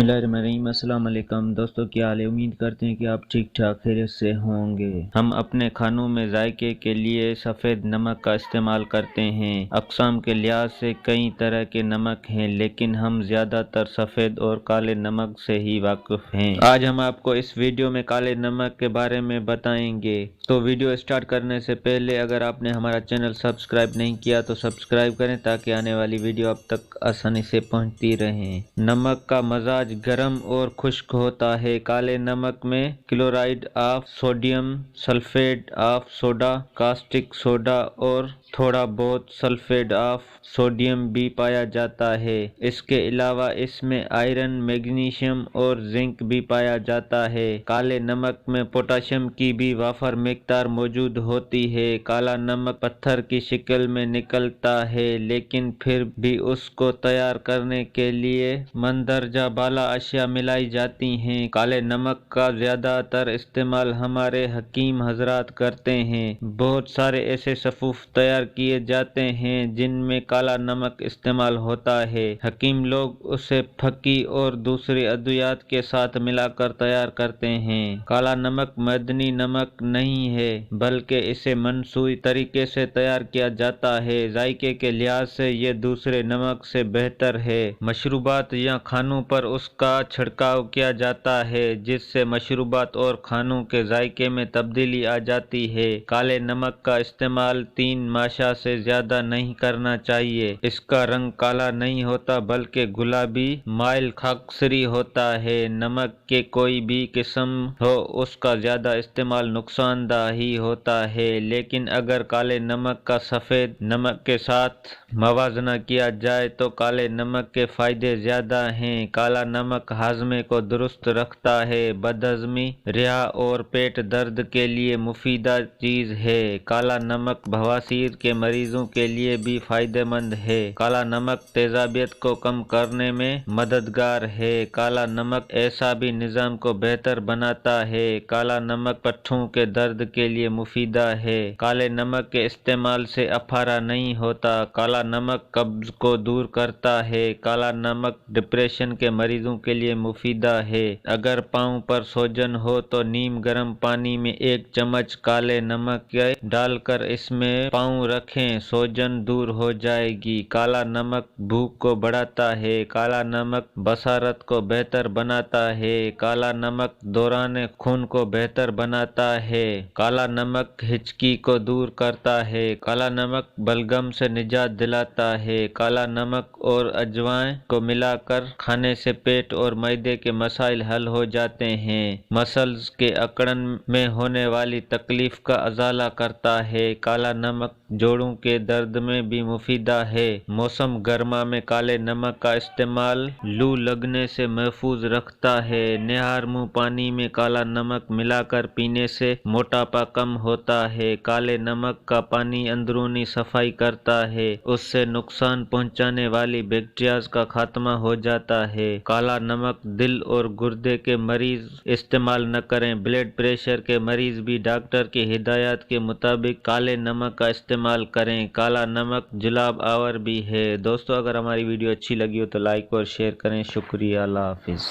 बिस्मिल्लाहिर्रहमानिर्रहीम। अस्सलाम वालेकुम दोस्तों, क्या हाल है? उम्मीद करते हैं कि आप ठीक ठाक खैरियत से होंगे। हम अपने खानों में जायके के लिए सफ़ेद नमक का इस्तेमाल करते हैं। अक़साम के लिहाज से कई तरह के नमक हैं, लेकिन हम ज़्यादातर सफ़ेद और काले नमक से ही वाकिफ़ हैं। आज हम आपको इस वीडियो में काले नमक के बारे में बताएंगे। तो वीडियो स्टार्ट करने से पहले अगर आपने हमारा चैनल सब्सक्राइब नहीं किया तो सब्सक्राइब करें, ताकि आने वाली वीडियो आप तक आसानी से पहुंचती रहे। नमक का मजाज गर्म और खुश्क होता है। काले नमक में chloride of sodium, sulphate of soda, caustic soda और थोड़ा बहुत सल्फेट ऑफ सोडियम भी पाया जाता है। इसके अलावा इसमें आयरन, मैग्नीशियम और जिंक भी पाया जाता है। काले नमक में पोटाशियम की भी वाफर मिकदार मौजूद होती है। काला नमक पत्थर की शक्ल में निकलता है, लेकिन फिर भी उसको तैयार करने के लिए मंदरजा बाला अशिया मिलाई जाती हैं। काले नमक का ज्यादातर इस्तेमाल हमारे हकीम हजरात करते हैं। बहुत सारे ऐसे सफ़ूफ तैयार किए जाते हैं जिनमें काला नमक इस्तेमाल होता है। हकीम लोग उसे फकी और दूसरी अद्वियात के साथ मिलाकर तैयार करते हैं। काला नमक मैदनी नमक नहीं है, बल्कि इसे मनसूई तरीके से तैयार किया जाता है। जायके के लिहाज से ये दूसरे नमक से बेहतर है। मशरूबात या खानों पर उसका छिड़काव किया जाता है, जिससे मशरूबात और खानों के जायके में तब्दीली आ जाती है। काले नमक का इस्तेमाल 3 माशा से ज्यादा नहीं करना चाहिए। इसका रंग काला नहीं होता, बल्कि गुलाबी माइल खाकसरी होता है। नमक के कोई भी किस्म हो, उसका ज्यादा इस्तेमाल नुकसानदायक ही होता है, लेकिन अगर काले नमक का सफेद नमक के साथ मवाजना किया जाए तो काले नमक के फायदे ज्यादा हैं। काला नमक हाजमे को दुरुस्त रखता है, बदहजमी, रिहा और पेट दर्द के लिए मुफीदा चीज है। काला नमक बवासीर के मरीजों के लिए भी फायदेमंद है। काला नमक तेजाबियत को कम करने में मददगार है। काला नमक एसाबी निज़ाम को बेहतर बनाता है। काला नमक पट्ठों के दर्द के लिए मुफीदा है। काले नमक के इस्तेमाल से अफारा नहीं होता। काला नमक कब्ज को दूर करता है। काला नमक डिप्रेशन के मरीजों के लिए मुफीदा है। अगर पाँव पर सूजन हो तो नीम गर्म पानी में 1 चम्मच काले नमक डालकर इसमें पाँव रखें, सूजन दूर हो जाएगी। काला नमक भूख को बढ़ाता है। काला नमक बसारत को बेहतर बनाता है। काला नमक दौरान खून को बेहतर बनाता है। काला नमक हिचकी को दूर करता है। काला नमक बलगम से निजात दिलाता है। काला नमक और अजवाइन को मिलाकर खाने से पेट और मैदे के मसाइल हल हो जाते हैं। मसल्स के अकड़न में होने वाली तकलीफ का अजाला करता है। काला नमक जोड़ों के दर्द में भी मुफीदा है। मौसम गर्मा में काले नमक का इस्तेमाल लू लगने से महफूज रखता है। निहार मुँह पानी में काला नमक मिलाकर पीने से मोटापा कम होता है। काले नमक का पानी अंदरूनी सफाई करता है, उससे नुकसान पहुंचाने वाली बैक्टीरियाज का खात्मा हो जाता है। काला नमक दिल और गुर्दे के मरीज इस्तेमाल न करें। ब्लड प्रेशर के मरीज भी डॉक्टर की हिदायत के मुताबिक काले नमक का इस्तेमाल करें। काला नमक जुलाब आवर भी है। दोस्तों, अगर हमारी वीडियो अच्छी लगी हो तो लाइक और शेयर करें। शुक्रिया। अल्लाह हाफिज।